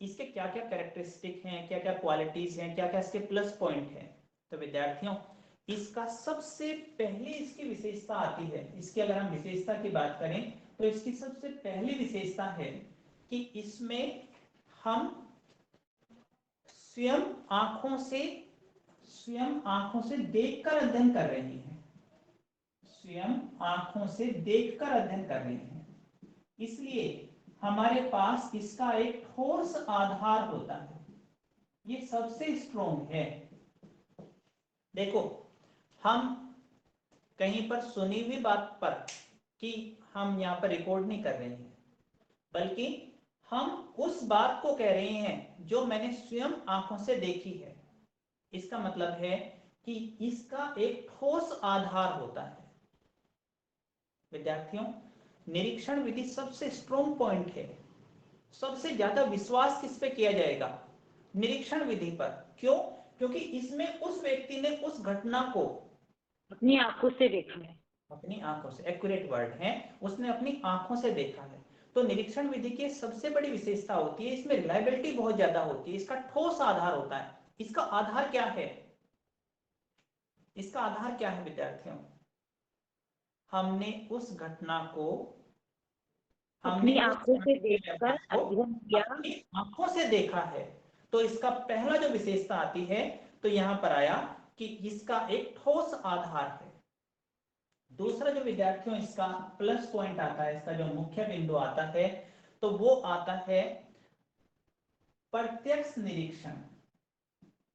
इसके क्या क्या कैरेक्टरिस्टिक हैं, क्या क्या क्वालिटीज हैं, क्या क्या इसके प्लस पॉइंट हैं। तो विद्यार्थियों, इसका सबसे पहले इसकी विशेषता आती है, इसकी अगर हम विशेषता की बात करें तो इसकी सबसे पहली विशेषता है कि इसमें हम स्वयं आंखों से देखकर अध्ययन कर रहे हैं, स्वयं आंखों से देखकर अध्ययन कर रहे हैं। इसलिए हमारे पास इसका एक ठोस आधार होता है, ये सबसे स्ट्रॉन्ग है। देखो, हम कहीं पर सुनी हुई बात पर कि हम यहाँ पर रिकॉर्ड नहीं कर रहे हैं, बल्कि हम उस बात को कह रहे हैं जो मैंने स्वयं आंखों से देखी है। इसका मतलब है कि इसका एक ठोस आधार होता है। विद्यार्थियों, निरीक्षण विधि सबसे स्ट्रॉन्ग पॉइंट है। सबसे ज्यादा विश्वास किस पे किया जाएगा? निरीक्षण विधि पर। क्यों? क्योंकि इसमें उस व्यक्ति ने उस घटना को अपनी आंखों से देखा है, अपनी आंखों से, एक्यूरेट वर्ड है, उसने अपनी आंखों से देखा है। तो निरीक्षण विधि की सबसे बड़ी विशेषता होती है, इसमें रिलायबिलिटी बहुत ज्यादा होती है, इसका ठोस आधार होता है। इसका आधार क्या है? इसका आधार क्या है विद्यार्थियों? हमने उस घटना को अपनी आंखों से देखकर अध्ययन किया, अपनी आंखों से देखा है। तो इसका पहला जो विशेषता आती है, तो यहां पर आया कि इसका एक ठोस आधार है। दूसरा जो विद्यार्थियों इसका प्लस पॉइंट आता है, इसका जो मुख्य बिंदु आता है, तो वो आता है प्रत्यक्ष निरीक्षण।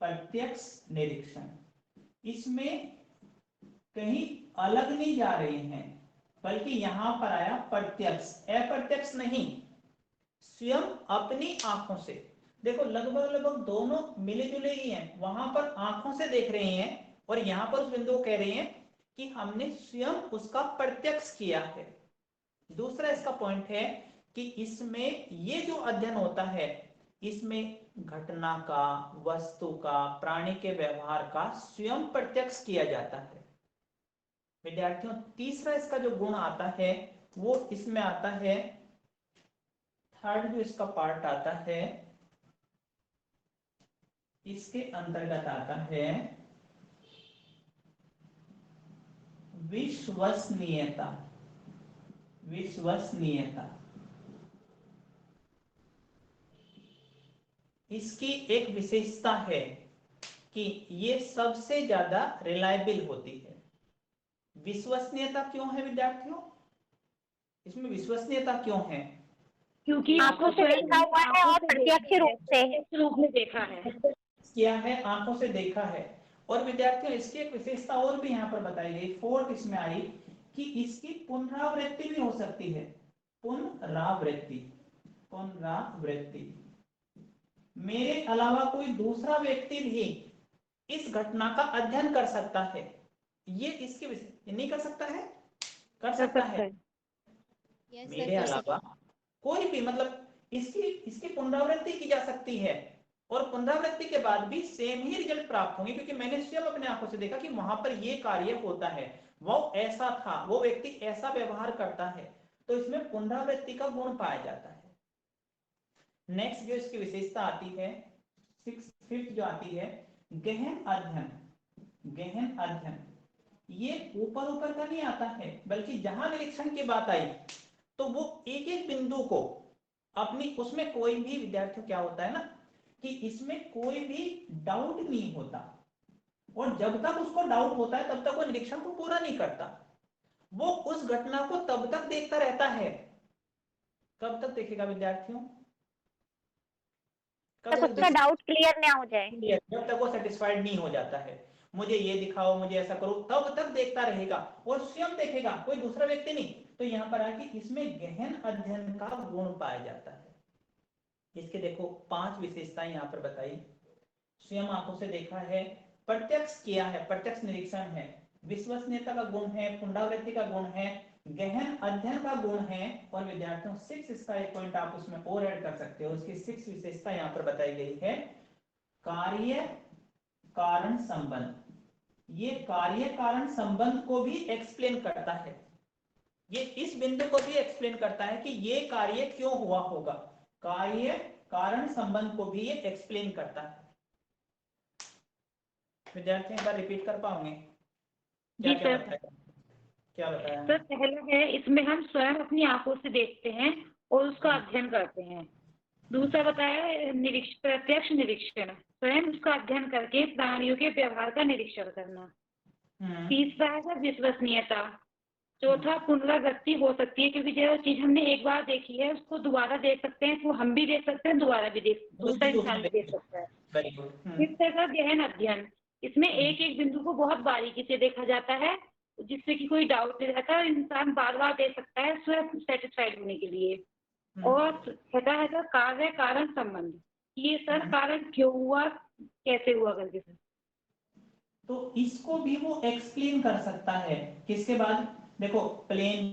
प्रत्यक्ष निरीक्षण, इसमें कहीं अलग नहीं जा रहे हैं, बल्कि यहां पर आया प्रत्यक्ष, अप्रत्यक्ष नहीं, स्वयं अपनी आंखों से। देखो, लगभग लगभग दोनों मिले जुले ही हैं। वहां पर आंखों से देख रहे हैं और यहां पर उस बिंदु को कह रहे हैं कि हमने स्वयं उसका प्रत्यक्ष किया है। दूसरा इसका पॉइंट है कि इसमें ये जो अध्ययन होता है, इसमें घटना का, वस्तु का, प्राणी के व्यवहार का स्वयं प्रत्यक्ष किया जाता है। विद्यार्थियों, तीसरा इसका जो गुण आता है वो इसमें आता है, थर्ड जो इसका पार्ट आता है, इसके अंतर्गत आता है विश्वसनीयता। विश्वसनीयता, इसकी एक विशेषता है कि ये सबसे ज्यादा रिलायबल होती है। विश्वसनीयता क्यों है विद्यार्थियों? इसमें विश्वसनीयता क्यों है? क्योंकि आंखों से देखा हुआ है और प्रत्यक्ष रूप में देखा है, किया है, आंखों से देखा है। और विद्यार्थियों, इसकी एक विशेषता और भी यहाँ पर बताई गई, फोर्थ इसमें आई कि इसकी पुनरावृत्ति भी हो सकती है। पुनरावृत्ति, पुनरावृत्ति, मेरे अलावा कोई दूसरा व्यक्ति भी इस घटना का अध्ययन कर सकता है। ये इसकी विशेषता। नहीं कर सकता है? कर सकता है। मेरे अलावा कोई भी, मतलब इसकी पुनरावृत्ति की जा सकती है और पुनरावृत्ति के बाद भी सेम ही रिजल्ट प्राप्त होंगे, क्योंकि मैंने स्वयं अपने आंखों से देखा कि वहां पर ये कार्य होता है, वो ऐसा था, वो व्यक्ति ऐसा व्यवहार करता है। तो इसमें पुनरावृत्ति का गुण पाया जाता है। नेक्स्ट जो इसकी विशेषता आती है, फिफ्थ जो आती है, गहन अध्ययन। गहन अध्ययन, ये ऊपर ऊपर का नहीं आता है, बल्कि जहां निरीक्षण की बात आई तो वो एक एक बिंदु को अपनी, उसमें कोई भी, विद्यार्थियों क्या होता है ना कि इसमें कोई भी डाउट नहीं होता, और जब तक उसको डाउट होता है तब तक वो निरीक्षण को पूरा नहीं करता। वो उस घटना को तब तक देखता रहता है। कब तक देखेगा विद्यार्थियों? तब तक उसका डाउट क्लियर ना हो जाए, जब तक वो सेटिस्फाइड नहीं हो जाता है, मुझे ये दिखाओ, मुझे ऐसा करो, तब तक देखता रहेगा और स्वयं देखेगा, कोई दूसरा व्यक्ति नहीं। तो यहां पर आके इसमें गहन अध्ययन का गुण पाया जाता है। इसके देखो 5 विशेषताएं यहां पर बताई। स्वयं आंखों से देखा है, प्रत्यक्ष किया है, प्रत्यक्ष निरीक्षण है, विश्वसनीयता का गुण है, पुनरावृत्ति का गुण है, गहन अध्ययन का गुण है। और विद्यार्थियों 6 इसका एक पॉइंट आप उसमें और ऐड कर सकते हो, उसकी 6 विशेषता यहां पर बताई गई है, कार्य कारण संबंध। ये कार्य कारण संबंध को भी एक्सप्लेन करता है, ये इस बिंदु को भी एक्सप्लेन करता है कि ये कार्य क्यों हुआ होगा। कार्य कारण संबंध को भी ये एक्सप्लेन करता है। विद्यार्थी एक बार रिपीट कर पाओगे क्या जी क्या सर। बताया? क्या बताया? सर पहला है, इसमें हम स्वयं अपनी आंखों से देखते हैं और उसका अध्ययन करते हैं। दूसरा बताया है प्रत्यक्ष निरीक्षण, स्वयं उसका अध्ययन करके प्राणियों के व्यवहार का निरीक्षण करना। तीसरा है सर विश्वसनीयता। चौथा पुनरावृत्ति हो सकती है, क्योंकि जो चीज हमने एक बार देखी है उसको दोबारा देख सकते हैं, तो हम भी देख सकते हैं, दोबारा भी दूसरा इंसान भी देख सकता है। Very good. फिफ्थ है गहन अध्ययन। इसमें एक एक बिंदु को बहुत बारीकी से देखा जाता है, जिससे कि कोई डाउट नहीं रहता, इंसान बार बार देख सकता है स्वयं सेटिस्फाइड होने के लिए। और छठा है सर कार्य कारण संबंध। ये सर कारण क्यों हुआ, कैसे हुआ करके सर, तो इसको भी वो एक्सप्लेन कर सकता है। किसके बाद? देखो, प्लेन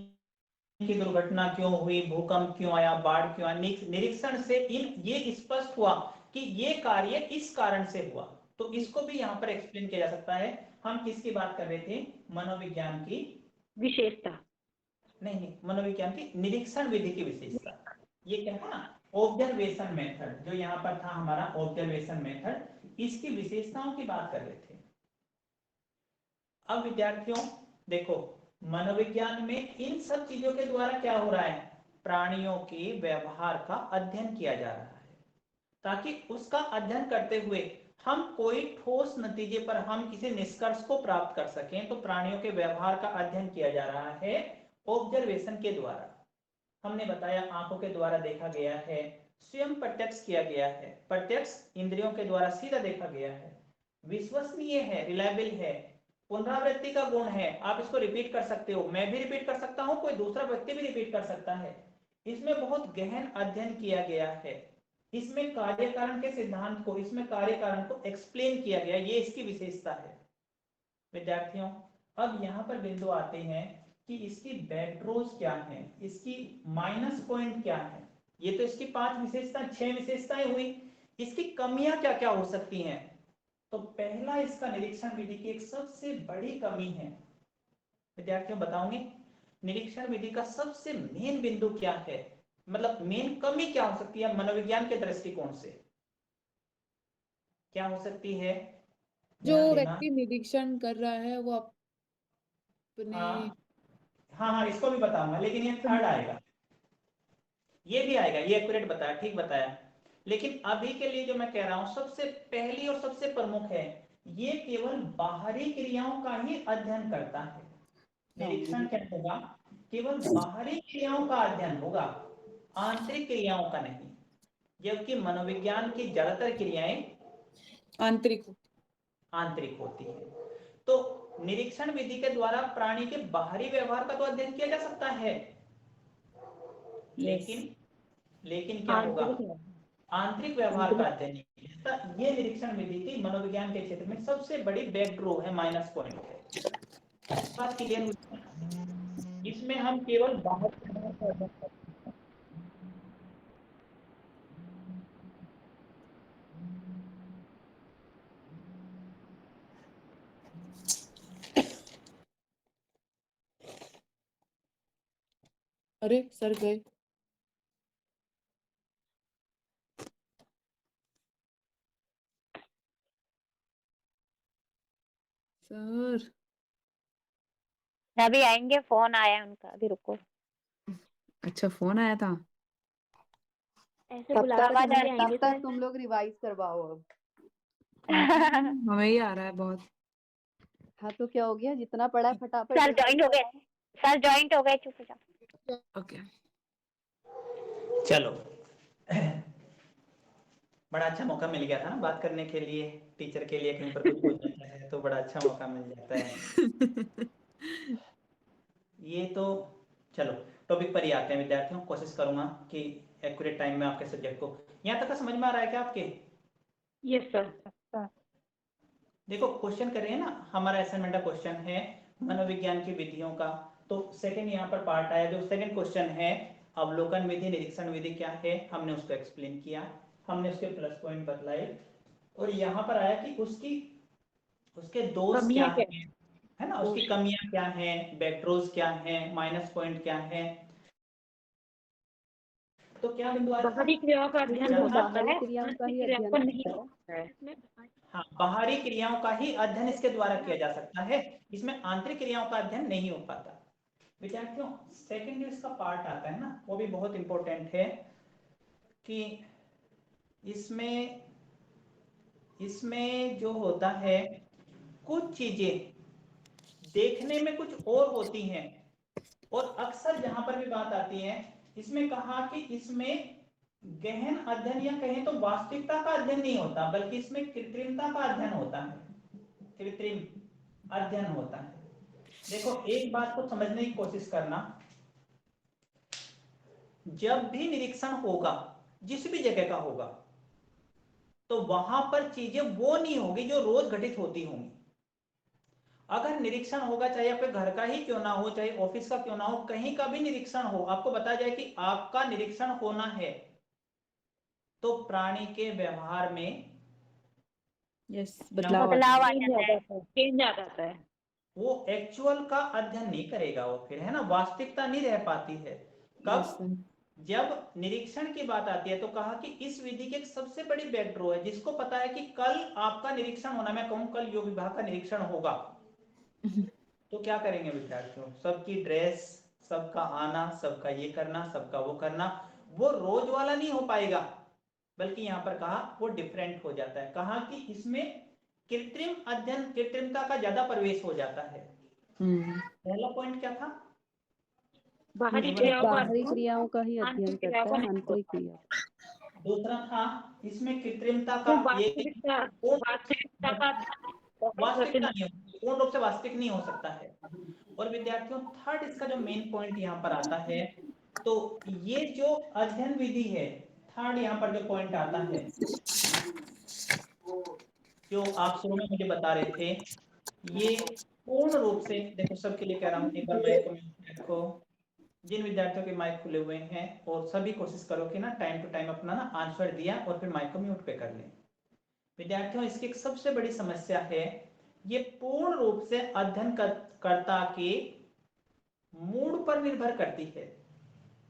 की दुर्घटना क्यों हुई, भूकंप क्यों आया, बाढ़ क्यों आया, निरीक्षण से ये स्पष्ट हुआ कि ये कार्य इस कारण से हुआ, तो इसको भी यहाँ पर एक्सप्लेन किया जा सकता है। हम किसकी बात कर रहे थे? मनोविज्ञान की विशेषता। नहीं, मनोविज्ञान की निरीक्षण विधि की विशेषता। ये क्या है ना, ऑब्जर्वेशन मेथड, जो यहाँ पर था हमारा ऑब्जर्वेशन मेथड, इसकी विशेषताओं की बात कर रहे थे। अब विद्यार्थियों देखो, मनोविज्ञान में इन सब चीजों के द्वारा क्या हो रहा है? प्राणियों के व्यवहार का अध्ययन किया जा रहा है, ताकि उसका अध्ययन करते हुए हम कोई ठोस नतीजे पर, हम किसी निष्कर्ष को प्राप्त कर सकें। तो प्राणियों के व्यवहार का अध्ययन किया जा रहा है ऑब्जर्वेशन के द्वारा। हमने बताया आंखों के द्वारा देखा गया है, स्वयं प्रत्यक्ष किया गया है, प्रत्यक्ष इंद्रियों के द्वारा सीधा देखा गया है, विश्वसनीय है, रिलायबल है, पुनरावृत्ति का गुण है, आप इसको रिपीट कर सकते हो, मैं भी रिपीट कर सकता हूं, कोई दूसरा व्यक्ति भी रिपीट कर सकता है। इसमें बहुत गहन अध्ययन किया गया है, इसमें कार्य कारण के सिद्धांत को, इसमें कार्य कारण को एक्सप्लेन किया गया, ये इसकी विशेषता है। विद्यार्थियों अब यहाँ पर बिंदु आते हैं कि इसकी बैकड्रॉज क्या है, इसकी माइनस पॉइंट क्या है। ये तो इसकी 5 विशेषता 6 विशेषताएं हुई, इसकी कमियां क्या क्या हो सकती हैं? तो पहला इसका निरीक्षण विधि की एक सबसे बड़ी कमी है। विद्यार्थियों बताओगे निरीक्षण विधि का सबसे मेन बिंदु क्या है, मतलब मेन कमी क्या हो सकती है मनोविज्ञान के दृष्टिकोण से? क्या हो सकती है? जो व्यक्ति निरीक्षण कर रहा है वो अपने हाँ, इसको भी बताऊंगा, लेकिन ये थर्ड आएगा, ये भी आएगा, ये एक्यूरेट बताया, ठीक बताया। लेकिन अभी के लिए जो मैं कह रहा हूं सबसे पहली और सबसे प्रमुख है, ये केवल बाहरी क्रियाओं का ही अध्ययन करता है। निरीक्षण क्या होगा? केवल बाहरी क्रियाओं का अध्ययन होगा, आंतरिक क्रियाओं का नहीं। जबकि मनोविज्ञान की ज्यादातर क्रियाएं आंतरिक होती है। तो निरीक्षण विधि के द्वारा प्राणी के बाहरी व्यवहार का तो अध्ययन किया जा सकता है, लेकिन क्या होगा? आंतरिक व्यवहार का अध्ययन नहीं किया जाता। ये निरीक्षण विधि की मनोविज्ञान के क्षेत्र में सबसे बड़ी बैकडोर है, माइनस पॉइंट है। बात क्लियर हुई? इसमें हम केवल बाहर अरे सर गए सर। अभी आएंगे, फोन आया उनका, अभी रुको। अच्छा फोन आया था। ऐसे बुलाकर तक तुम लोग रिवाइज करवाओ अब। हमें ही आ रहा है बहुत। हाँ तो क्या हो गया, जितना पढ़ा है फटाफट सर ज्वाइंट हो गए, सर ज्वाइंट हो गए, चुप हो जाओ। ओके चलो बड़ा अच्छा मौका मिल गया था ना बात करने के लिए, टीचर के लिए कहीं पर कुछ हो जाता है तो बड़ा अच्छा मौका मिल जाता है। ये तो चलो टॉपिक पर ही आते हैं विद्यार्थियों, कोशिश करूंगा कि एक्यूरेट टाइम में आपके सब्जेक्ट को, यहाँ तक का समझ में आ रहा है क्या आपके? Yes sir. देखो क्वेश्चन कर रहे हैं ना, हमारा असाइनमेंट का क्वेश्चन है मनोविज्ञान की विधियों का। तो सेकंड यहाँ पर पार्ट आया, जो सेकंड क्वेश्चन है अवलोकन विधि निरीक्षण विधि क्या है, हमने उसको एक्सप्लेन किया, हमने उसके प्लस पॉइंट बतलाए, और यहाँ पर आया कि उसके दोष क्या है ना, उसकी कमियां क्या हैं, बैकड्रॉज क्या हैं, माइनस पॉइंट क्या है, तो क्या बिंदु आया था? बाहरी क्रियाओं का अध्ययन क्या वो होता था? बाहरी है, क्रियाओं का ही आंतरिक क्रियाओं का अध्ययन नहीं करता होता है। हाँ, बाहरी क्रियाओं का ही अध्ययन इसके द्वारा किया जा सकता है, इसमें आंतरिक क्रियाओं का अध्ययन नहीं हो पाता। विद्यार्थियों, सेकेंड जो इसका पार्ट आता है ना, वो भी बहुत इंपॉर्टेंट है कि इसमें जो होता है, कुछ चीजें देखने में कुछ और होती हैं, और अक्सर जहां पर भी बात आती है, इसमें कहा कि इसमें गहन अध्ययन या कहें तो वास्तविकता का अध्ययन नहीं होता, बल्कि इसमें कृत्रिमता का अध्ययन होता है, कृत्रिम अध्ययन होता है। देखो, एक बात को समझने की कोशिश करना, जब भी निरीक्षण होगा, जिस भी जगह का होगा, तो वहां पर चीजें वो नहीं होगी जो रोज घटित होती होंगी। अगर निरीक्षण होगा, चाहे आपके घर का ही क्यों ना हो, चाहे ऑफिस का क्यों ना हो, कहीं का भी निरीक्षण हो, आपको बताया जाए कि आपका निरीक्षण होना है, तो प्राणी के व्यवहार में यस, क्या बदलाव होगा? आता बदलाव आ चेंज आ जाता है। जाता है, चेंज आ जाता है। वो एक्चुअल का अध्ययन नहीं करेगा, वो फिर है ना, वास्तविकता नहीं रह पाती है। है। यस कब? सर। जब निरीक्षण की बात आती है, तो कहा कि इस विधि की एक सबसे बड़ी बैकड्रॉ है, जिसको पता है कि कल आपका निरीक्षण होना, मैं कहूं कल योग विभाग का निरीक्षण होगा, तो क्या करेंगे विद्यार्थियों? सबकी ड्रेस, सबका आना, सबका ये करना, सबका वो करना, वो रोज वाला नहीं हो पाएगा, बल्कि यहां पर कहा वो डिफरेंट हो जाता है। कहा कि इसमें कृत्रिम अध्ययन, कृत्रिमता का ज्यादा प्रवेश हो जाता है। पहला पॉइंट क्या था? बाहरी केवल क्रियाओं का बाहरी अध्ययन क्रियाओं का ही अध्ययन आंतरिक क्रियाओं करता का है, नहीं आंतरिक होता। क्रिया। दूसरा था, इसमें कृत्रिमता का वो ये वास्तविकता वास्तविकता का वास्तविकता नहीं हो, पूर्ण रूप से वास्तविक नहीं हो सकता है। और विद्यार्थियों, थर्ड इसका जो मेन पॉइंट यहाँ पर आता है, तो ये जो अध्ययन विधि है, थर्ड यहाँ पर जो पॉइंट आता है, जो आप शुरू में मुझे बता रहे थे, ये पूर्ण रूप से, देखो सबके लिए कह रहा हूँ, एक बार माइक को म्यूट रखो, जिन विद्यार्थियों के माइक खुले हुए हैं, और सभी कोशिश करो कि ना टाइम टू टाइम अपना ना आंसर दिया और फिर माइक को म्यूट पे कर लें। विद्यार्थियों, इसकी एक सबसे बड़ी समस्या है, ये पूर्ण रूप से अध्ययनकर्ता के मूड पर निर्भर करती है।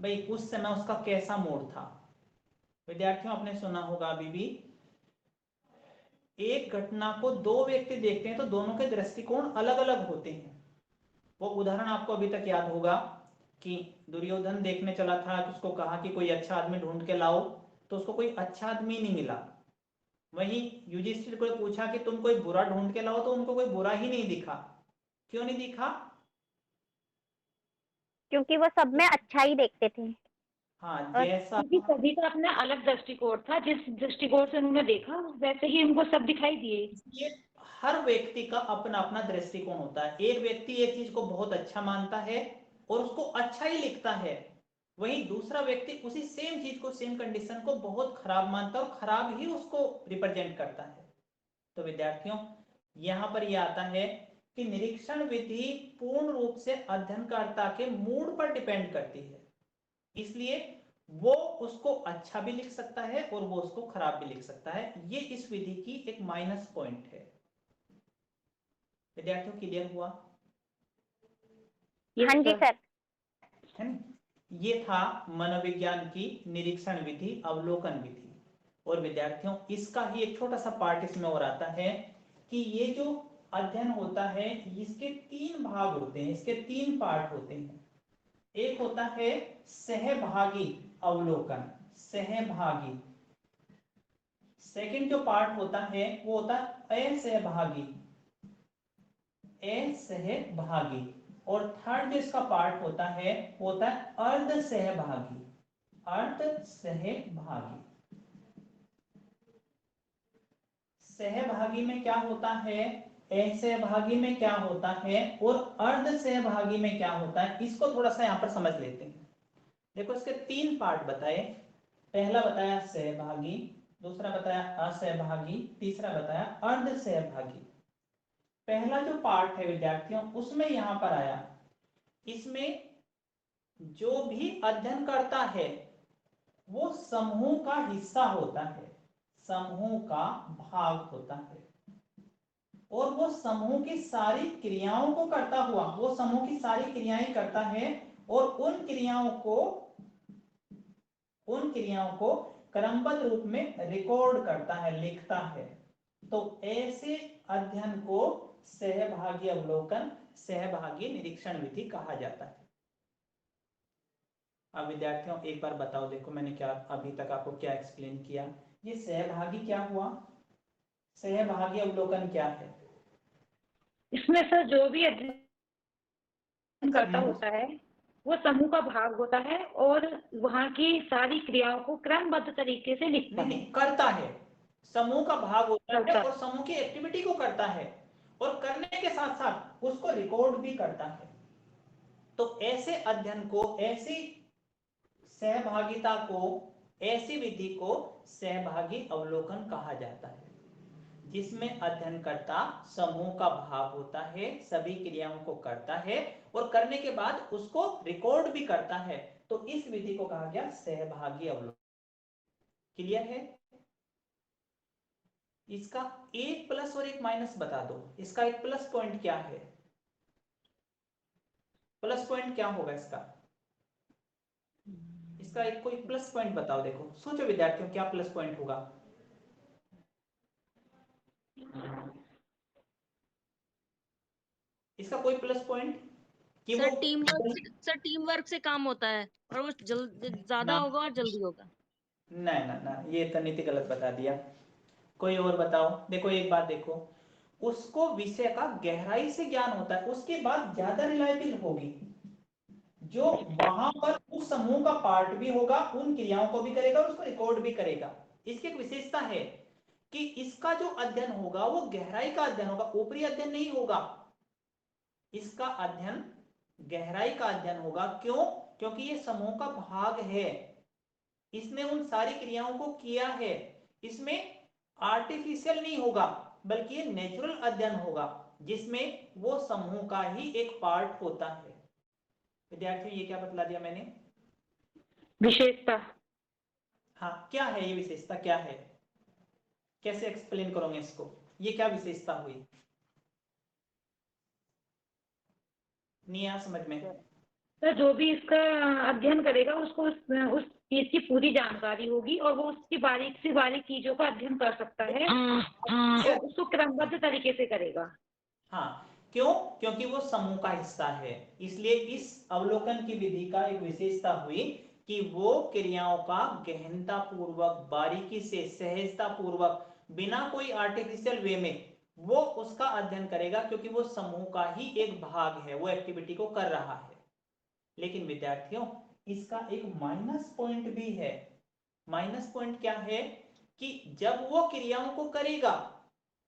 भाई उस समय उसका कैसा मूड था। विद्यार्थियों, आपने सुना होगा अभी भी, एक घटना को दो व्यक्ति देखते हैं तो दोनों के दृष्टिकोण अलग अलग होते हैं। वो उदाहरण आपको अभी तक याद होगा कि दुर्योधन देखने चला था, उसको कहा कि कोई अच्छा आदमी ढूंढ के लाओ, तो उसको कोई अच्छा आदमी नहीं मिला। वहीं युधिष्ठिर को पूछा कि तुम कोई बुरा ढूंढ के लाओ, तो उनको कोई बुरा ही नहीं दिखा। क्यों नहीं दिखा? क्योंकि वो सब में अच्छा ही देखते थे। हाँ, और जैसा क्योंकि सभी का अपना अलग दृष्टिकोण था, जिस दृष्टिकोण से उन्होंने देखा वैसे ही उनको सब दिखाई दिए। ये हर व्यक्ति का अपना अपना दृष्टिकोण होता है। एक व्यक्ति एक चीज को बहुत अच्छा मानता है और उसको अच्छा ही लिखता है, वहीं दूसरा व्यक्ति उसी सेम चीज को, सेम कंडीशन को बहुत खराब मानता है और खराब ही उसको रिप्रेजेंट करता है। तो विद्यार्थियों, यहां पर यह आता है कि निरीक्षण विधि पूर्ण रूप से अध्ययनकर्ता के मूड पर डिपेंड करती है, इसलिए वो उसको अच्छा भी लिख सकता है और वो उसको खराब भी लिख सकता है। ये इस विधि की एक माइनस पॉइंट है। विद्यार्थियों, क्लियर हुआ? हाँ जी सर। है ना? ये था मनोविज्ञान की निरीक्षण विधि, अवलोकन विधि। और विद्यार्थियों, इसका ही एक छोटा सा पार्ट इसमें और आता है कि ये जो अध्ययन होता है, इसके तीन भाग होते हैं, इसके तीन पार्ट होते हैं। एक होता है सहभागी अवलोकन, सहभागी। सेकंड जो पार्ट होता है वो होता है असहभागी, असहभागी। और थर्ड जो इसका पार्ट होता है वो होता है अर्ध सहभागी, अर्ध सहभागी। सहभागी में क्या होता है, असहभागी में क्या होता है, और अर्ध सहभागी में क्या होता है, इसको थोड़ा सा यहां पर समझ लेते हैं। देखो, इसके तीन पार्ट बताए। पहला बताया सहभागी, दूसरा बताया असहभागी, तीसरा बताया अर्ध सहभागी। पहला जो पार्ट है विद्यार्थियों, उसमें यहां पर आया, इसमें जो भी अध्ययन करता है वो समूह का हिस्सा होता है, समूह का भाग होता है, और वो समूह की सारी क्रियाओं को करता हुआ, वो समूह की सारी क्रियाएं करता है और उन क्रियाओं को उन क्रियाओं को क्रमबद्ध रूप में रिकॉर्ड करता है, लिखता है। तो ऐसे अध्ययन को सहभागी अवलोकन, सहभागी निरीक्षण विधि कहा जाता है। अब विद्यार्थियों एक बार बताओ, देखो मैंने क्या अभी तक आपको क्या एक्सप्लेन किया। ये सहभागी क्या हुआ, सहभागी अवलोकन क्या है? इसमें सर जो भी अध्ययन करता होता है वो समूह का भाग होता है और वहाँ की सारी क्रियाओं को क्रमबद्ध तरीके से लिखता है। नहीं, करता है, समूह का भाग होता है करता और समूह की एक्टिविटी को करता है और करने के साथ साथ उसको रिकॉर्ड भी करता है। तो ऐसे अध्ययन को, ऐसी सहभागिता को, ऐसी विधि को सहभागी अवलोकन कहा जाता है, जिसमें अध्ययनकर्ता समूह का भाग होता है, सभी क्रियाओं को करता है और करने के बाद उसको रिकॉर्ड भी करता है। तो इस विधि को कहा गया सहभागी अवलोकन। क्लियर है? इसका एक प्लस और एक माइनस बता दो। इसका एक प्लस पॉइंट क्या है? प्लस पॉइंट क्या होगा इसका? इसका एक कोई प्लस पॉइंट बताओ। देखो सोचो विद्यार्थियों, क्या प्लस पॉइंट होगा? इसका कोई प्लस पॉइंट कि सर वो टीम वर्क से काम होता है और वो ज्यादा ना होगा और जल्दी होगा। ना ना ना, ये तो नीति गलत बता दिया। कोई और बताओ। देखो एक बात देखो, उसको विषय का गहराई से ज्ञान होता है, उसके बाद ज्यादा रिलायबल होगी। जो वहां पर उस समूह का पार्ट भी होगा, उन क्रियाओं को भी करेगा और उसको रिकॉर्ड भी करेगा। इसकी एक विशेषता है कि इसका जो अध्ययन होगा वो गहराई का अध्ययन होगा, ऊपरी अध्ययन नहीं होगा। इसका अध्ययन गहराई का अध्ययन होगा। क्यों? क्योंकि ये समूह का भाग है, इसने उन सारी क्रियाओं को किया है। इसमें आर्टिफिशियल नहीं होगा, बल्कि ये नेचुरल अध्ययन होगा, जिसमें वो समूह का ही एक पार्ट होता है। विद्यार्थियों ये क्या बतला दिया मैंने? विशेषता। हाँ, क्या है ये विशेषता, क्या है, कैसे एक्सप्लेन करोगे इसको? ये क्या विशेषता हुई? नहीं आ समझ में? तो जो भी इसका अध्ययन करेगा उसको उस चीज की पूरी जानकारी होगी और वो उसकी बारीक से बारीक चीजों का अध्ययन कर सकता है और उसको क्रमबद्ध तरीके से करेगा। हाँ, क्यों? क्योंकि वो समूह का हिस्सा है। इसलिए इस अवलोकन की विधि का एक विशेषता हुई कि वो क्रियाओं का गहनता पूर्वक, बारीकी से, सहजता पूर्वक, बिना कोई आर्टिफिशियल वे में वो उसका अध्ययन करेगा, क्योंकि वो समूह का ही एक भाग है, वो एक्टिविटी को कर रहा है। लेकिन विद्यार्थियों इसका एक माइनस पॉइंट भी है। माइनस पॉइंट क्या है? कि जब वो क्रियाओं को करेगा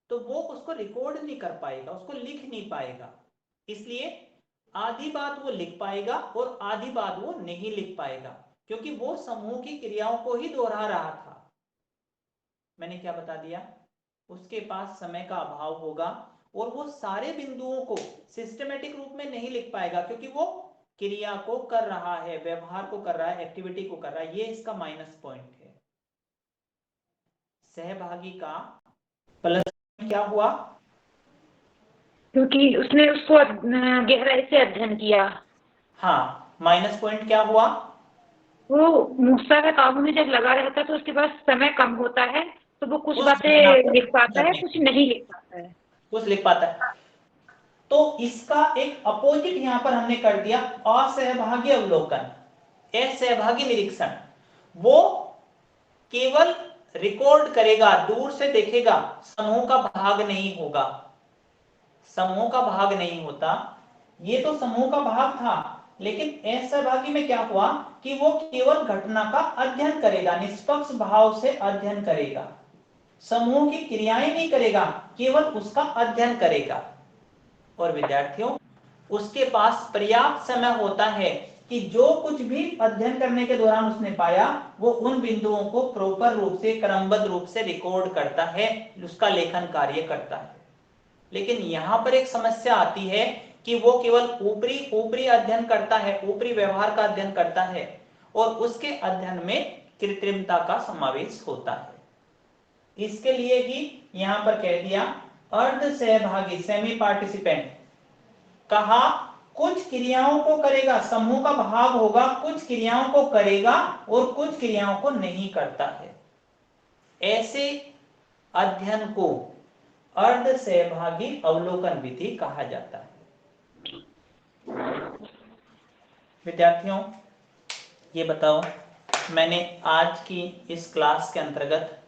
तो वो उसको रिकॉर्ड नहीं कर पाएगा, उसको लिख नहीं पाएगा। इसलिए आधी बात वो लिख पाएगा और आधी बात वो नहीं लिख पाएगा, क्योंकि वो समूह की क्रियाओं को ही दोहरा रहा था। मैंने क्या बता दिया? उसके पास समय का अभाव होगा और वो सारे बिंदुओं को सिस्टमेटिक रूप में नहीं लिख पाएगा, क्योंकि वो क्रिया को कर रहा है, व्यवहार को कर रहा है, एक्टिविटी को कर रहा है। ये इसका माइनस पॉइंट है। सहभागी का प्लस क्या हुआ? क्योंकि उसने उसको गहराई से अध्ययन किया। हाँ, माइनस पॉइंट क्या हुआ? वो मुख्तार काबू में जब लगा रहता है तो उसके पास समय कम होता है, तो वो कुछ बातें लिख पाता है, कुछ नहीं लिख पाता है। कुछ लिख पाता है। तो इसका एक अपोजिट यहां पर हमने कर दिया, असहभागी अवलोकन, असहभागी निरीक्षण। वो केवल रिकॉर्ड करेगा, दूर से देखेगा, समूह का भाग नहीं होगा। समूह का भाग नहीं होता। ये तो समूह का भाग था, लेकिन असहभागी में क्या हुआ कि वो केवल घटना का अध्ययन करेगा, निष्पक्ष भाव से अध्ययन करेगा, समूह की क्रियाएं नहीं करेगा, केवल उसका अध्ययन करेगा। और विद्यार्थियों उसके पास पर्याप्त समय होता है कि जो कुछ भी अध्ययन करने के दौरान उसने पाया वो उन बिंदुओं को प्रॉपर रूप से, क्रमबद्ध रूप से रिकॉर्ड करता है, उसका लेखन कार्य करता है। लेकिन यहां पर एक समस्या आती है कि वो केवल ऊपरी अध्ययन करता है, ऊपरी व्यवहार का अध्ययन करता है और उसके अध्ययन में कृत्रिमता का समावेश होता है। इसके लिए ही यहां पर कह दिया अर्ध सहभागी, सेमी पार्टिसिपेंट, कहा कुछ क्रियाओं को करेगा, समूह का भाग होगा, कुछ क्रियाओं को करेगा और कुछ क्रियाओं को नहीं करता है। ऐसे अध्ययन को अर्ध सहभागी अवलोकन विधि कहा जाता है। विद्यार्थियों, ये बताओ, मैंने आज की इस क्लास के अंतर्गत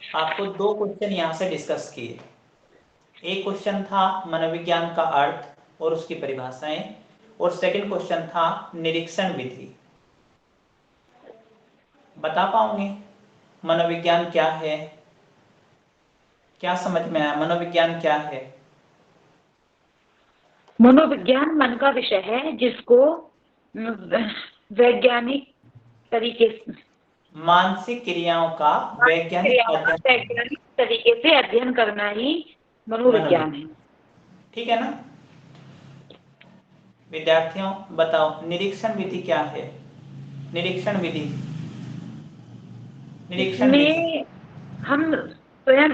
आपको 2 क्वेश्चन यहां से डिस्कस किए। एक क्वेश्चन था मनोविज्ञान का अर्थ और उसकी परिभाषाएं, और सेकंड क्वेश्चन था निरीक्षण विधि। बता पाओगे मनोविज्ञान क्या है? क्या समझ में आया? मनोविज्ञान क्या है? मनोविज्ञान मन का विषय है जिसको वैज्ञानिक तरीके से, मानसिक क्रियाओं का वैज्ञानिक तरीके से अध्ययन करना ही मनोविज्ञान है। ठीक है ना? विद्यार्थियों बताओ, निरीक्षण विधि क्या है? निरीक्षण विधि, निरीक्षण विधि में हम स्वयं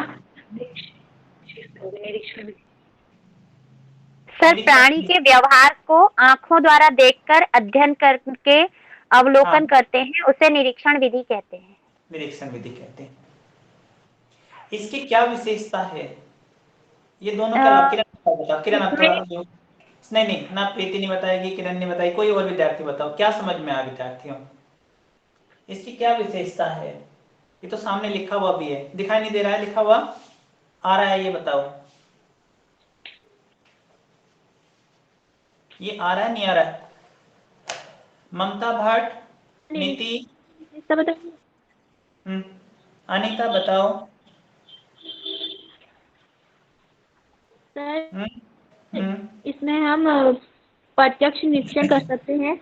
निरीक्षण विधि, सर प्राणी के व्यवहार को आंखों द्वारा देखकर अध्ययन करके अवलोकन करते हैं, उसे निरीक्षण विधि कहते हैं। निरीक्षण विधि कहते हैं। इसकी क्या विशेषता है? ये दोनों क्या? किरण आप थोड़ा नहीं, ना प्रीति नहीं बताएगी, किरण नहीं बताएगी, कोई और विद्यार्थी बताओ, क्या समझ में आया विद्यार्थियों? इसकी क्या विशेषता है? ये तो सामने लिखा हुआ भी है, दिखाई नहीं दे रहा है? लिखा हुआ आ रहा है, ये बताओ, ये आ रहा है नहीं आ रहा है? ममता भट्ट, नीति, अनीता बताओ। सर इसमें हम प्रत्यक्ष निरीक्षण कर सकते हैं,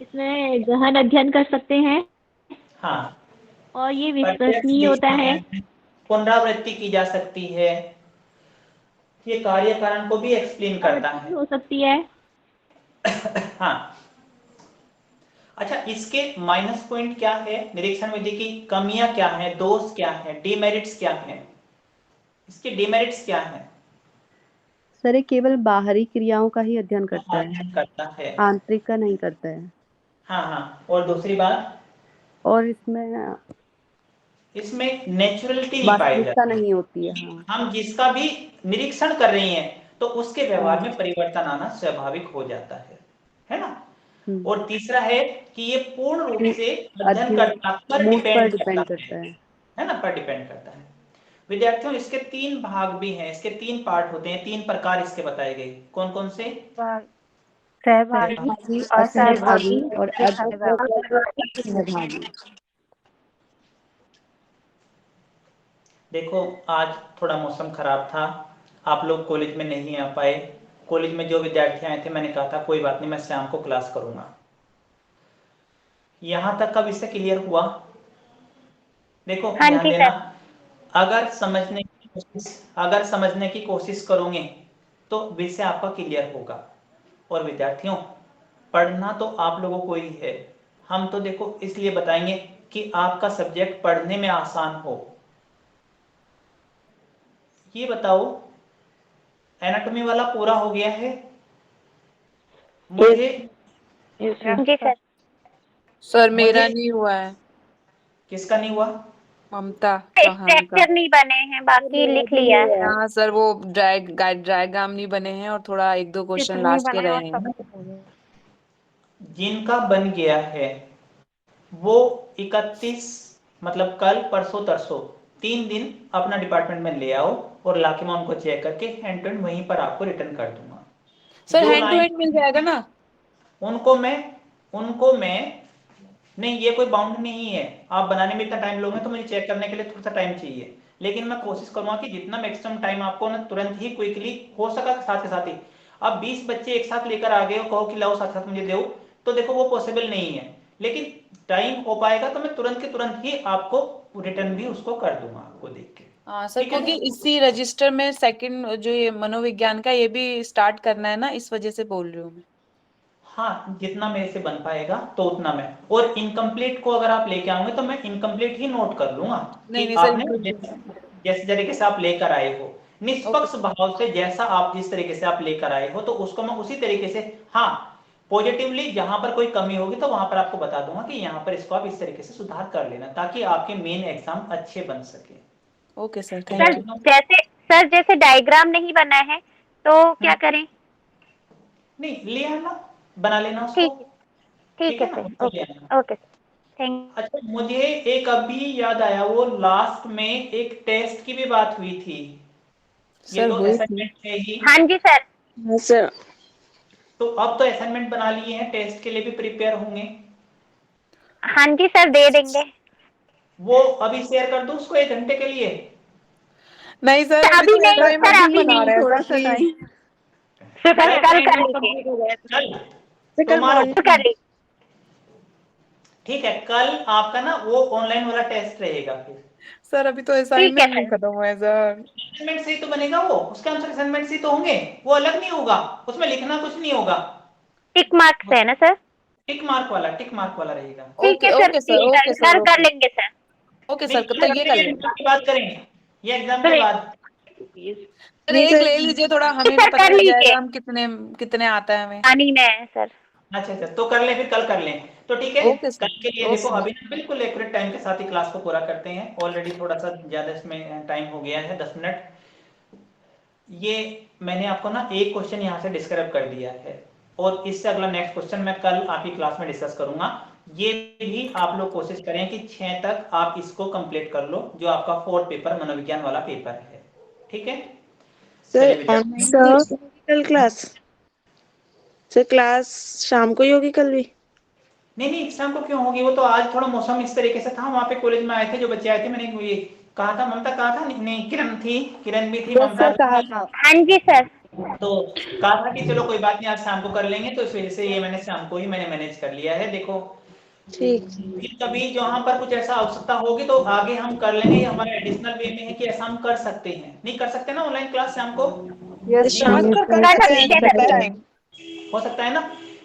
इसमें गहन अध्ययन कर सकते हैं, हाँ, और ये विश्वसनीय होता है, पुनरावृत्ति की जा सकती है, ये कार्य कारण को भी एक्सप्लेन करता है, हो सकती है। हाँ। अच्छा, इसके माइनस पॉइंट क्या है? निरीक्षण विधि की कमियां क्या है, दोष क्या है, डीमेरिट्स क्या है? इसके डीमेरिट्स क्या है? सर ये केवल बाहरी क्रियाओं का ही अध्ययन करता है, आंतरिक का नहीं करता है। हाँ हाँ, और दूसरी बात, और इसमें नेचुरलिटी नहीं पाई जाती, नहीं होती है। हाँ। हम जिसका भी निरीक्षण कर रही हैं तो उसके व्यवहार में परिवर्तन आना स्वाभाविक हो जाता है ना? और तीसरा है कि ये पूर्ण रूप से अध्ययन करता पर डिपेंड करता है ना, पर डिपेंड करता है। विद्यार्थियों, इसके 3 भाग भी हैं, इसके 3 पार्ट होते हैं, 3 प्रकार इसके बताए गए। कौन कौन से? सहभागी, असहभागी और सहभागी। देखो, आज थोड़ा मौसम खराब था, आप लोग कॉलेज में नहीं आ पाए। कॉलेज में जो विद्यार्थी आए थे, मैंने कहा था कोई बात नहीं, मैं शाम को क्लास करूंगा। यहां तक का विषय क्लियर हुआ? देखो ध्यान देना, अगर समझने की कोशिश करोगे तो विषय आपका क्लियर होगा। और विद्यार्थियों, पढ़ना तो आप लोगों को ही है, हम तो देखो इसलिए बताएंगे कि आपका सब्जेक्ट पढ़ने में आसान हो। ये बताओ, एनाटॉमी वाला पूरा हो गया है? मुझे सर मेरा नहीं हुआ है। किसका नहीं हुआ? ममता स्ट्रक्चर नहीं बने हैं, बाकी लिख लिया है। हाँ सर, वो डायग्राम नहीं बने हैं और थोड़ा 1-2 क्वेश्चन लास्ट के रहे हैं। जिनका बन गया है वो 31 मतलब कल परसों तरसों 3 दिन अपना डिपार्टमेंट में ले आओ और लाके मैं उनको चेक करके हैंड टू हैंड वहीं पर आपको रिटर्न कर दूंगा। सर हैंड टू हैंड मिल जाएगा ना? उनको मैं नहीं, ये कोई बाउंड नहीं है, आप बनाने में इतना टाइम लोगे तो मुझे चेक करने के लिए थोड़ा सा टाइम चाहिए, लेकिन मैं कोशिश करूंगा कि जितना मैक्सिमम टाइम आपको ना तुरंत ही क्विकली हो सका साथ के साथ ही। अब 20 बच्चे एक साथ लेकर आ गए और कहो कि लाओ साथ साथ मुझे दो, तो देखो वो पॉसिबल नहीं है, लेकिन टाइम हो पाएगा तो मैं तुरंत के तुरंत ही आपको रिटर्न भी उसको कर दूंगा आपको देख के। हाँ सर, क्योंकि इसी रजिस्टर में सेकंड जो ये मनोविज्ञान का ये भी स्टार्ट करना है ना, इस वजह से बोल रही हूँ मैं। हाँ, जितना मेरे से बन पाएगा तो उतना मैं, और इनकम्प्लीट को अगर आप लेके आओगे तो मैं इनकम्प्लीट ही नोट कर लूंगा कि आपने जैसे तरीके से आप लेकर आए हो। निष्पक्ष भाव से जैसा आप जिस तरीके से आप लेकर आए हो तो उसको मैं उसी तरीके से, हाँ पॉजिटिवली जहां पर कोई कमी होगी तो वहां पर आपको बता दूंगा कि यहाँ पर इसको आप इस तरीके से सुधार कर लेना ताकि आपके मेन एग्जाम अच्छे बन सके। Okay sir, sir thank you. जैसे डायग्राम नहीं बना है तो क्या करें? नहीं ले आना, बना लेना उसको। ठीक है ना, सर, उसको ले ओके आना। Okay thank. अच्छा मुझे एक अभी याद आया, वो लास्ट में एक टेस्ट की भी बात हुई थी, ये सर तो हुई थी। असाइनमेंट है ही। हाँ जी सर। हाँ सर। तो अब तो असाइनमेंट बना लिए हैं, टेस्ट के लिए भी प्रिपेयर होंगे। हाँ जी सर, दे देंगे। वो अभी शेयर कर दूं उसको 1 घंटे के लिए? नहीं सर, अभी नहीं टाइम सर, अभी अभी बना नहीं, रहे हैं थोड़ा सर, सा प्लीज। टाइम। सर कल कर लीजिए, कल कल tomorrow। मॉर्निंग कर लीजिए। ठीक है, कल आपका ना वो ऑनलाइन वाला टेस्ट रहेगा फिर। सर अभी तो ठीक है असाइनमेंट नहीं सर। खत्म हुआ है सर। असाइनमेंट से ही तो बनेगा वो, उसके आंसर असाइनमेंट से ही तो होंगे, वो अलग नहीं होगा, उसमें लिखना कुछ नहीं होगा। टिक मार्क्स है ना सर? टिक मार्क वाला रहेगा। ठीक है okay sir, okay sir, okay sir, कर लेंगे सर। ओके नहीं सर, तो ये कर ये लेंगे। एग्जाम की बात करेंगे, ये एग्जाम के बाद। सर नहीं एक सर। ले लीजिए, थोड़ा हमें भी सर पता कर लग लीजिए, जाएगा हम कितने कितने आता है हमें। पानी में है सर। अच्छा तो कर लें, फिर कल कर लें तो ठीक है। ओके सर, कल के लिए देखो ओके अभी ना बिल्कुल एक्यूरेट टाइम के साथ ही क्लास को पूरा करते हैं, ऑलरेडी थोड़ा सा ज्यादा इसमें टाइम हो गया है, 10 मिनट। ये मैंने आपको ना एक क्वेश्चन यहाँ से डिस्क्राइब कर दिया है और इससे अगला नेक्स्ट क्वेश्चन मैं कल आपकी क्लास में डिस्कस करूंगा। ये भी आप लोग कोशिश करें कि 6 तक आप इसको कंप्लीट कर लो, जो आपका 4th पेपर मनोविज्ञान वाला पेपर है, ठीक है। चलिए सर विद्यार्थी, ऑनलाइन कल क्लास, सर क्लास शाम को ही होगी कल भी? नहीं शाम को क्यों होगी, वो तो आज थोड़ा मौसम इस तरीके से था, वहाँ पे कॉलेज में आए थे जो बच्चे आए थे, मैंने ये कहा था, ममता कहा था, नहीं किरण थी, किरण भी थी, ममता सर कहा थी। था। हाँ जी सर। तो कहा था कि चलो कोई बात नहीं आज शाम को कर लेंगे, तो इस वजह से ये मैंने शाम को ही मैनेज कर लिया है। देखो ठीक। फिर कभी जहाँ पर कुछ ऐसा आवश्यकता होगी तो आगे हम कर लेंगे, ये हमारा एडिशनल वे में है कि ऐसा हम कर सकते हैं, नहीं कर सकते ना ऑनलाइन क्लास शाम को? यस शाम हाँ सर। सर, कर सकते हैं, जब है टाइम। हो सकता है ना?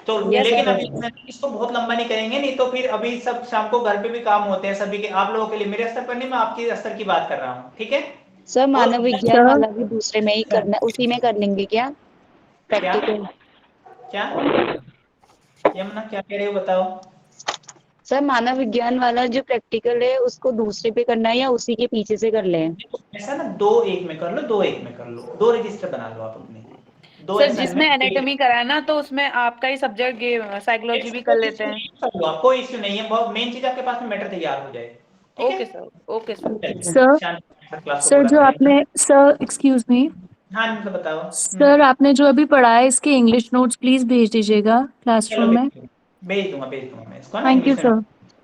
तो Yes, लेकिन sir. अभी इसको बहुत लंबा नहीं करेंगे, नहीं तो फिर अभी सब शाम को घर पे भी काम होते हैं सभी के, आप लोगों के लिए, मेरे स्तर पर नहीं, मैं आपके स्तर की बात कर रहा हूँ, ठीक है। सर मानव और- विज्ञान वाला भी दूसरे में ही करना, उसी में कर लेंगे क्या प्रैक्टिकल? क्या यमुना क्या कह रहे हो बताओ? सर मानव विज्ञान वाला जो प्रैक्टिकल है उसको दूसरे पे करना है या उसी के पीछे से कर लें? ऐसा ना 2 एक में कर लो, 2 एक में कर लो, 2 रजिस्टर बना लो आप अपने, 2 सर जिसमें assignment, एनाटॉमी कराया ना, तो उसमें आपका ही सब्जेक्ट साइकोलॉजी भी कर लेते हैं। कोई इश्यू नहीं है, बहुत मेन चीज आपके पास में मैटर तैयार हो जाए, ठीक ओके है। Sir, okay sir. सर जो आपने, सर एक्सक्यूज मी हाँ तो बताओ। सर, आपने जो अभी पढ़ा है इसके इंग्लिश नोट्स प्लीज भेज दीजिएगा क्लासरूम में। भेज दूंगा मैं इसको ना थैंक यू इंग्लिश में, सर।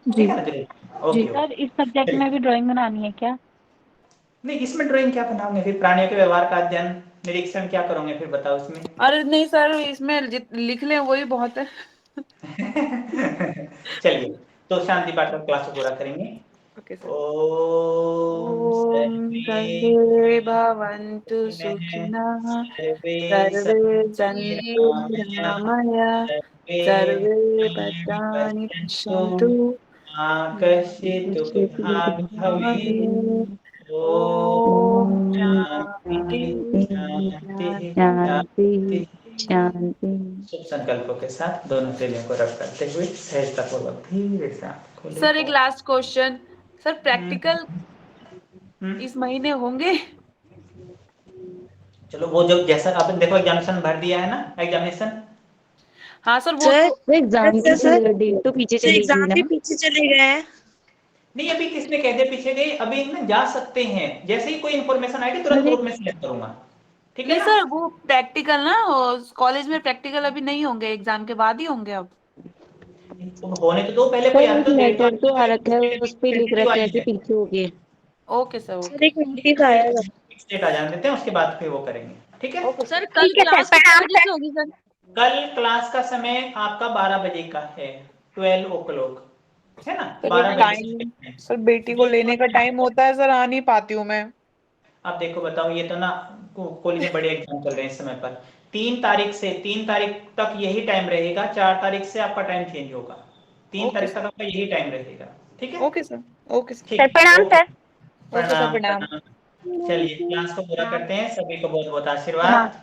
ठीक जी है ना, जरूर। ओके सर, इस सब्जेक्ट में भी ड्राइंग बनानी है क्या? नहीं इसमें ड्राइंग क्या बनाओगे, फिर प्राणियों के व्यवहार का अध्ययन निरीक्षण क्या करोगे फिर बताओ इसमें? अरे नहीं सर, इसमें लिख लें वही बहुत है। चलिए तो शांति पाठ का क्लास को पूरा करेंगे। Okay sir. ओम सर्वे भवन्तु सुखिनः, सर्वे सन्तु निरामया, सर्वे भद्राणि पश्यन्तु, कश्चित् दुःखभाग् भवेत्। ओम शांति शांति शांति। शांति। शुभ संकल्पों के साथ दोनों हथेलियों को रब करते हुए सहजतापूर्वक धीरे से आंखें खोलें। सर एक लास्ट क्वेश्चन, सर प्रैक्टिकल इस महीने होंगे? चलो वो जो जैसा आपने देखो एग्जामिनेशन भर दिया है ना, एग्जामिनेशन। हाँ सर, वो सर तो एग्जाम सर, की डेट तो पीछे चली एग्जाम गई भी ना? पीछे चले गए हैं। नहीं अभी किसने कह दिया पीछे गए, अभी ना जा सकते हैं, जैसे ही कोई इन्फॉर्मेशन आएगी तुरंत ग्रुप में शेयर करूंगा, ठीक है नहीं ना? सर, वो प्रैक्टिकल ना, कॉलेज में प्रैक्टिकल अभी नहीं होंगे, एग्जाम के बाद ही होंगे अब। होने तो दो, पहले कोई सर एक तो डेट लेटर तो आ रखा है, उस पे लिख रखा है कि पीछे हो गए। Okay sir, sir okay. एक नोटिस आया था। डेट आ जाने देते हैं, उसके बाद फिर वो करेंगे, ठीक है। सर कल ठीक है क्लास सर, कितने प्रणाम बजे से होगी सर? कल क्लास का समय आपका 12 बजे का है, 12 o'clock है ना, सर 12 टाइम, बजे। सर बेटी को लेने का टाइम होता है सर, आ नहीं पाती हूँ मैं। अब देखो बताओ, ये तो ना कॉलेज में बड़े एग्जाम चल रहे हैं इस समय पर, 3 तारीख तक यही टाइम रहेगा, 4 तारीख से आपका टाइम चेंज होगा, 3 ओके तारीख तक आपका यही टाइम रहेगा, ठीक है। Okay sir, okay sir. ठीक सर प्रणाम ओके। सर। ओके सर, प्रणाम। चलिए क्लास को पूरा करते हैं, सभी को बहुत बहुत आशीर्वाद,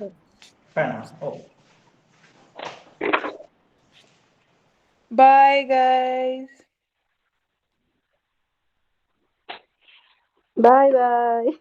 प्रणाम। Okay bye guys. Bye bye.